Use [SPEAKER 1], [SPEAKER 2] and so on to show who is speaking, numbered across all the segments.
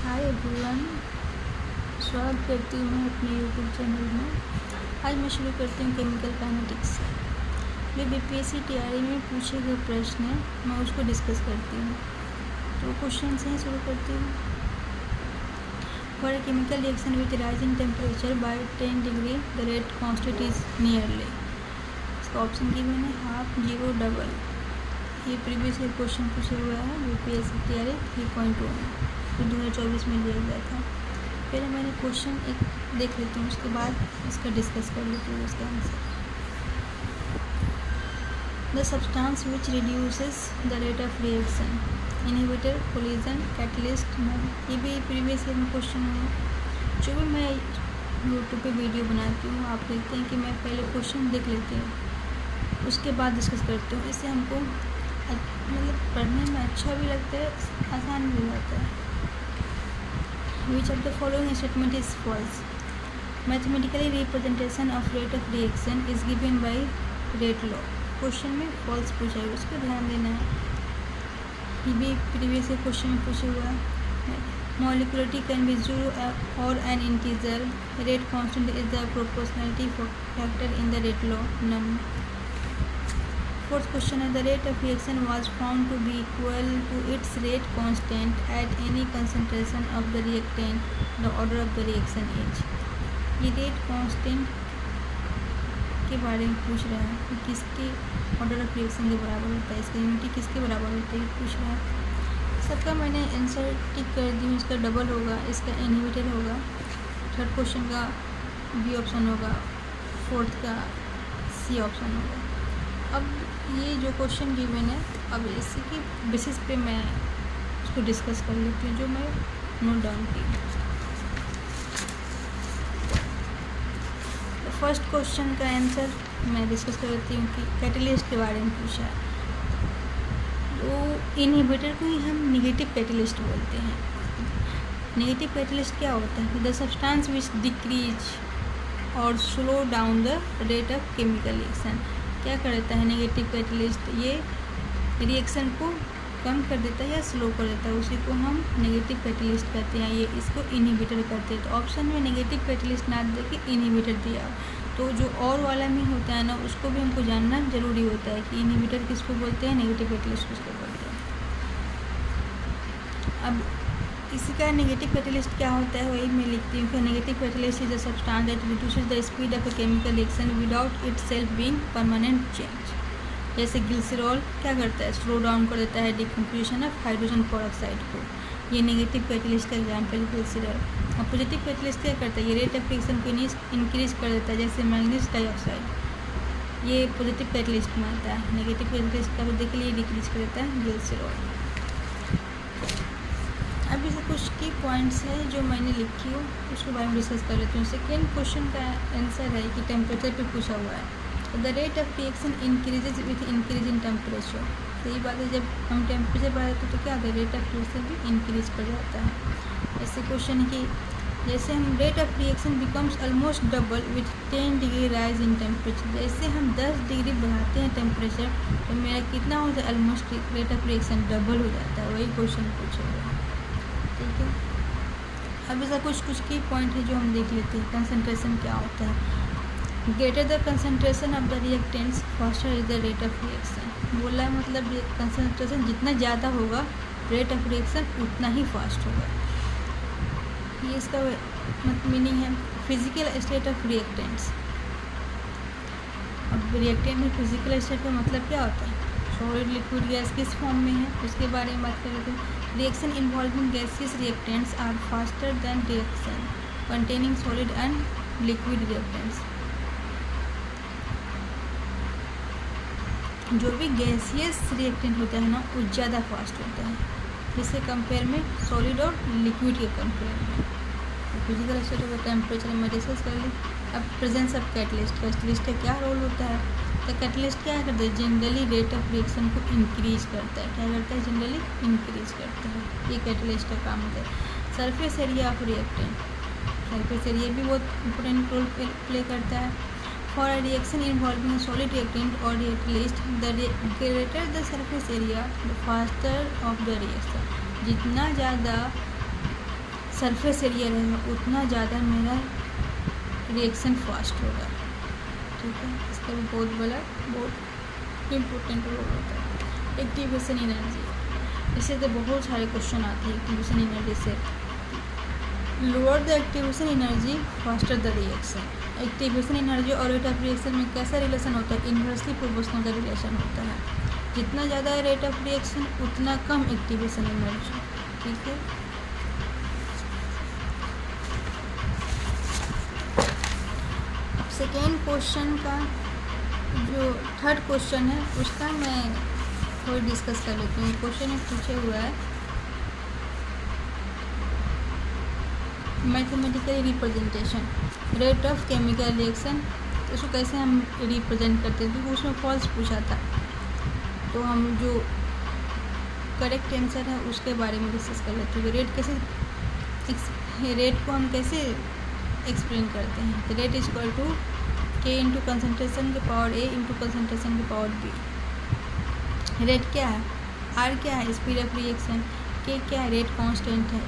[SPEAKER 1] Hi everyone, स्वागत करती हूँ मैं अपने यूट्यूब चैनल में। आज मैं शुरू करती हूँ केमिकल काइनेटिक्स। जो बीपीएससी टीआरई में पूछे गए प्रश्न हैं मैं उसको डिस्कस करती हूँ। तो क्वेश्चन से ही शुरू करती हूँ। For a chemical reaction with rising temperature by 10 degree the rate constant is nearly. इसका ऑप्शन गिवन है 1/2, 0, डबल। ये प्रीवियस ईयर क्वेश्चन पूछा हुआ है बीपीएससी टीआरई 3.2 में, जो 2024 में दिया गया था। पहले मैंने क्वेश्चन एक देख लेती हूँ, उसके बाद इसका डिस्कस कर लेती हूँ इसका answer. The substance which reduces the rate of reaction, inhibitor, collision, catalyst. ये भी प्रीवियस ईयर में क्वेश्चन है। जो भी मैं यूट्यूब पे वीडियो बनाती हूँ आप देखते हैं कि मैं पहले क्वेश्चन देख लेती हूँ, उसके बाद डिस्कस करती हूँ। इससे हमको मतलब पढ़ने में अच्छा भी लगता है, आसान भी होता है। Which of the following statement is false? Mathematically representation of rate of reaction is given by rate law. Question में false पूछा है, उस पर ध्यान देना है। ये भी प्रीवियस क्वेश्चन में पूछा हुआ है। Molecularity can be 0 or an integer. Rate constant is the proportionality factor in the rate law. None. Fourth question है, the rate of reaction was found to be equal to its rate constant at any concentration of the reactant. The order of the reaction is. ये rate constant के बारे में पूछ रहा है कि किसके ऑर्डर ऑफ रिएक्शन के बराबर होता है, इसका यूनिटी किसके बराबर होता है, ये पूछ रहा है। सबका मैंने आंसर टिक कर दी हूँ। इसका डबल होगा, इसका इनहिबिटर होगा, थर्ड क्वेश्चन का बी ऑप्शन होगा, फोर्थ का सी ऑप्शन होगा। अब ये जो क्वेश्चन गिवन है, अब इसी की बेसिस पे मैं उसको डिस्कस कर लेती हूँ, जो मैं नोट डाउन की। तो फर्स्ट क्वेश्चन का आंसर मैं डिस्कस कर लेती हूँ कि कैटलिस्ट के बारे में पूछा है। तो इनहिबिटर को ही हम नेगेटिव कैटलिस्ट बोलते हैं। नेगेटिव कैटलिस्ट क्या होता है? द सब्सटेंस विच डिक्रीज और slow down the rate of chemical reaction. क्या करता है नेगेटिव कैटलिस्ट? ये रिएक्शन को कम कर देता है या स्लो कर देता है, उसी को हम नेगेटिव कैटलिस्ट कहते हैं। ये इसको इनहिबिटर कहते हैं। तो ऑप्शन में नेगेटिव कैटलिस्ट ना दे के इनहिबिटर दिया, तो जो और वाला में होता है ना, उसको भी हमको जानना जरूरी होता है कि इनहिबिटर किसको बोलते हैं, नेगेटिव कैटलिस्ट किसको बोलते हैं। अब इसी का नेगेटिव कैटलिस्ट क्या होता है वही मैं लिखती हूँ कि negative catalyst is a substance that reduces the speed of a chemical reaction without itself being permanent change. जैसे ग्लिसरॉल क्या करता है, स्लो डाउन कर देता है डिकम्पोजिशन ऑफ हाइड्रोजन पेरोक्साइड को। ये नेगेटिव कैटलिस्ट का एग्जाम्पल ग्लिसरॉल। और पॉजिटिव कैटलिस्ट क्या करता है, ये रेट ऑफ रिएक्शन को इंक्रीज कर देता है, जैसे मैग्नीज डाइऑक्साइड। ये पॉजिटिव कैटलिस्ट में आता है। नेगेटिव कैटलिस्ट का देख लिए डिक्रीज कर देता है ग्लिसरॉल। अब इसे कुछ की पॉइंट्स है जो मैंने लिखी हो, उसके बारे में डिस्कस कर लेती हूँ। सेकेंड क्वेश्चन का आंसर है कि टेम्परेचर पे पूछा हुआ है। The rate of reaction increases with increase in temperature. सही बात है, जब हम टेम्परेचर बढ़ाते हैं तो क्या होता है, रेट ऑफ रिएक्शन भी इंक्रीज कर जाता है। ऐसे क्वेश्चन है कि जैसे हम rate of reaction becomes almost double with 10 degree rise in temperature. जैसे हम 10 डिग्री बढ़ाते हैं टेम्परेचर तो मेरा कितना होता है, almost rate of reaction double हो जाता है। वही क्वेश्चन पूछा हुआ है, ठीक है। अब ऐसा कुछ की पॉइंट है जो हम देख लेते हैं। कंसंट्रेशन क्या होता है? Greater the concentration of the reactants faster is the rate of reaction. बोला है मतलब कंसंट्रेशन जितना ज़्यादा होगा रेट ऑफ रिएक्शन उतना ही फास्ट होगा। ये इसका मीनिंग है। Physical state of reactants. अब रिएक्टेंट में फिजिकल स्टेट का मतलब क्या होता है, सॉलिड लिक्विड गैस किस फॉर्म में है उसके बारे में बात कर लेते हैं। Reaction involving gaseous reactants are faster than reaction containing solid and liquid reactants. जो भी गैसियस रिएक्टेंट होता है ना वो ज़्यादा फास्ट होता है, जिससे कंपेयर में सॉलिड और लिक्विड के कंपेयर में। तो फिजिकल स्टेट का टेम्परेचर में डिस्कस कर ली। अब प्रेजेंस ऑफ कैटलिस्ट। कैटलिस्ट का क्या रोल होता है? तो कैटलिस्ट क्या करता है, जनरली रेट ऑफ रिएक्शन को इंक्रीज करता है। क्या करता है, जनरली इंक्रीज करता है। ये कैटलिस्ट का काम होता है। Surface area of reactant. Surface area भी बहुत इंपॉर्टेंट रोल प्ले करता है। For a reaction involving solid reactant और catalyst the greater the surface area the faster of the reaction. जितना ज़्यादा सरफेस एरिया रहेगा उतना ज़्यादा मेरा रिएक्शन फास्ट होगा। ठीक है, इसका भी बहुत बड़ा बहुत इम्पोर्टेंट रोल होता है। एक्टिवेशन एनर्जी, इससे तो बहुत सारे क्वेश्चन आते हैं एक्टिवेशन एनर्जी से। Lower the activation energy faster the reaction. Activation energy और रेट ऑफ रिएक्शन में कैसा रिलेशन होता है? इन्वर्सली प्रोपोर्शनल का रिलेशन होता है। जितना ज़्यादा है रेट ऑफ रिएक्शन उतना कम एक्टिवेशन एनर्जी। ठीक है, अब सेकेंड क्वेश्चन का जो थर्ड क्वेश्चन है उसका मैं थोड़ी डिस्कस कर लेती हूँ। क्वेश्चन में पूछे हुआ है mathematically representation rate of chemical reaction, उसको कैसे हम रिप्रेजेंट करते हैं, क्योंकि उसमें फॉल्स पूछा था। तो हम जो करेक्ट आंसर है उसके बारे में डिस्कस कर लेते हैं। रेट को हम कैसे एक्सप्लेन करते हैं? तो rate is equal to K into concentration के पावर ए इंटू कंसनट्रेशन के पावर बी। रेट क्या है? आर क्या है? Speed of reaction. के क्या है? रेट कांस्टेंट है।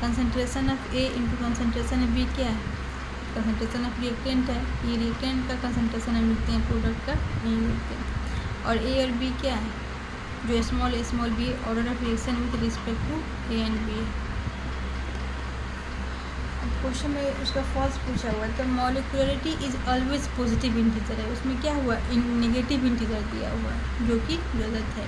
[SPEAKER 1] Concentration of A into concentration of B क्या है? कंसनट्रेशन ऑफ रिएक्टेंट है। ये रिएक्टेंट का कंसनट्रेशन हम लिखते हैं, प्रोडक्ट का नहीं लिखते हैं। और ए और बी क्या है? जो small B order of reaction with respect to A and B. अब क्वेश्चन में उसका फॉल्स पूछा हुआ है। तो molecularity is always positive integer है, उसमें क्या हुआ? नेगेटिव इंटीजर दिया हुआ है, जो कि गलत है।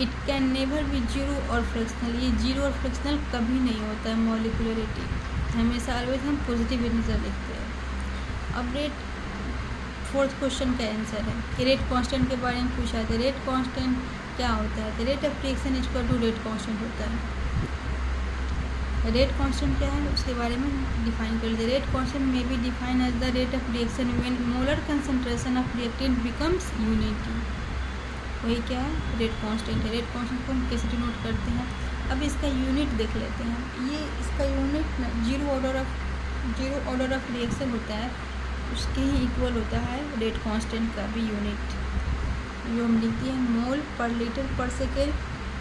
[SPEAKER 1] It can never be zero और फ्रैक्शनल, ये जीरो और फ्रैक्शनल कभी नहीं होता है। मॉलिक्यूलरिटी हमेशा ऑलवेज हम पॉजिटिव इंटीजर लिखते हैं। अब रेट फोर्थ क्वेश्चन का आंसर है। रेट कांस्टेंट के बारे में पूछा है। रेट कांस्टेंट क्या होता है? तो rate of reaction is equal to rate constant होता है। रेट कांस्टेंट क्या है उसके बारे में डिफाइन कर लेते हैं। Rate constant may be define as the rate of reaction when molar concentration of reactant becomes unity. वही क्या है? रेट कांस्टेंट है। रेट कांस्टेंट को हम कैसे डिनोट करते हैं? अब इसका यूनिट देख लेते हैं। ये इसका यूनिट ना जीरो ऑर्डर ऑफ रिएक्शन होता है, उसके ही इक्वल होता है रेट कांस्टेंट का भी यूनिट, जो हम लिखते हैं मोल पर लीटर पर सेकेंड।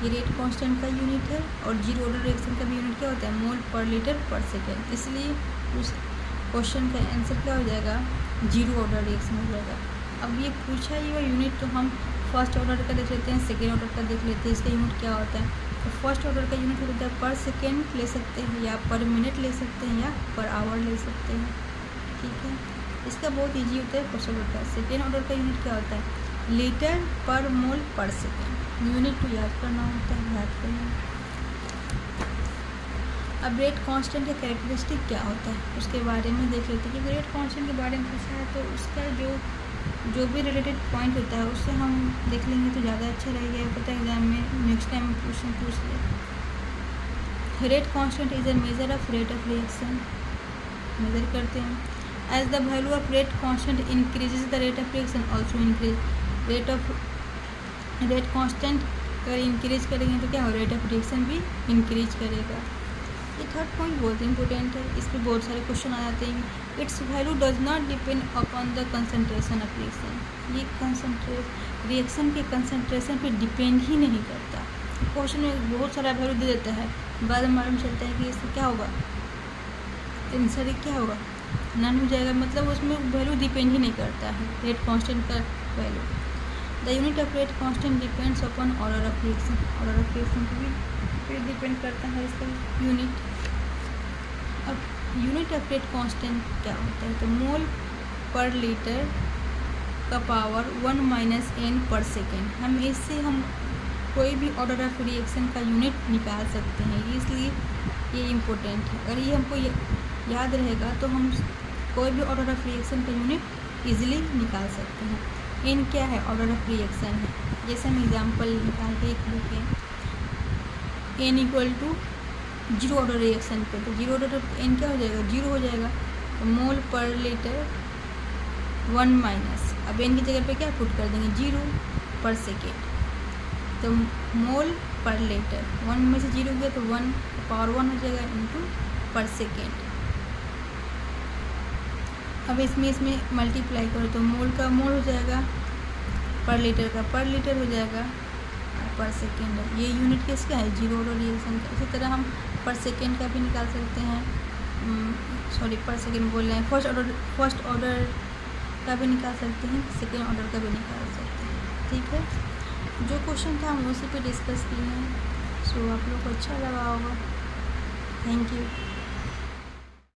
[SPEAKER 1] ये रेट कांस्टेंट का यूनिट है। और जीरो ऑर्डर रिएक्शन का भी यूनिट क्या होता है? मोल पर लीटर पर सेकेंड। इसलिए उस क्वेश्चन का आंसर क्या हो जाएगा? जीरो ऑर्डर रिएक्शन हो जाएगा। अब ये पूछा ही हुआ यूनिट, तो हम फर्स्ट ऑर्डर का देख लेते हैं, सेकेंड ऑर्डर का देख लेते हैं। इसका यूनिट क्या होता है? तो फर्स्ट ऑर्डर का यूनिट होता है पर सेकेंड ले सकते हैं, या पर मिनट ले सकते हैं, या पर आवर ले सकते हैं। ठीक है, इसका बहुत इजी होता है फर्स्ट ऑर्डर का। सेकेंड ऑर्डर का यूनिट क्या होता है? लीटर पर मोल पर सेकेंड। यूनिट को याद करना होता है, याद करना। अब रेट कांस्टेंट का कैरेक्टरिस्टिक क्या होता है उसके बारे में देख लेते हैं। क्योंकि रेट कांस्टेंट के बारे में पूछा है तो उसका जो भी रिलेटेड पॉइंट होता है उससे हम देख लेंगे तो ज़्यादा अच्छा रहेगा। पता है एग्जाम में नेक्स्ट टाइम क्वेश्चन पूछ ले। Rate constant is a measure of rate of reaction, measure करते हैं। As the value of rate constant increases the rate of reaction also increase. Rate constant अगर इंक्रीज करेंगे तो क्या हो? रेट ऑफ रिएक्शन भी इंक्रीज करेगा। ये थर्ड पॉइंट बहुत इंपॉर्टेंट है, इस पर बहुत सारे क्वेश्चन आ जाते हैं। It's value does not depend upon the concentration of reaction. ये रिएक्शन के कंसनट्रेशन पे डिपेंड ही नहीं करता। क्वेश्चन में बहुत सारा वैल्यू दे देता है, बाद में मालूम चलता है कि इससे क्या होगा, आंसर क्या होगा, नन हो जाएगा। मतलब उसमें वैल्यू डिपेंड ही नहीं करता है रेट कांस्टेंट का value. The unit of rate constant depends upon order of reaction. Order of reaction को भी डिपेंड करता है इसका यूनिट। अब यूनिट ऑफ रेट कांस्टेंट क्या होता है? तो मोल पर लीटर का पावर 1 - n पर सेकेंड। हम इससे हम कोई भी ऑर्डर ऑफ रिएक्शन का यूनिट निकाल सकते हैं, इसलिए ये इम्पोर्टेंट है। अगर ये हमको याद रहेगा तो हम कोई भी ऑर्डर ऑफ रिएक्शन का यूनिट इजीली निकाल सकते हैं। एन क्या है? ऑर्डर ऑफ रिएक्शन है। जैसे हम एग्जांपल निकाल के एक लिखें, N equal to zero order reaction पे, तो जीरो ऑर्डर एन क्या हो जाएगा? जीरो हो जाएगा। तो मोल पर लीटर 1 - अब एन की जगह पे क्या पुट कर देंगे? जीरो पर सेकेंड। तो मोल पर लीटर 1 में से जीरो गया तो 1 पावर 1 हो जाएगा इंटू पर सेकेंड। अब इसमें मल्टीप्लाई करो तो मोल का मोल हो जाएगा, पर लीटर का पर लीटर हो जाएगा, पर सेकेंड। ये यूनिट किसका है? जीरो ऑर्डर रिएक्शन का। इसी तरह हम पर सेकेंड का भी निकाल सकते हैं, सॉरी पर सेकेंड बोल रहे हैं, फर्स्ट ऑर्डर का भी निकाल सकते हैं, सेकेंड ऑर्डर का भी निकाल सकते हैं। ठीक है, जो क्वेश्चन था हम उसी पे डिस्कस किए हैं। सो आप लोग को अच्छा लगा होगा। Thank you.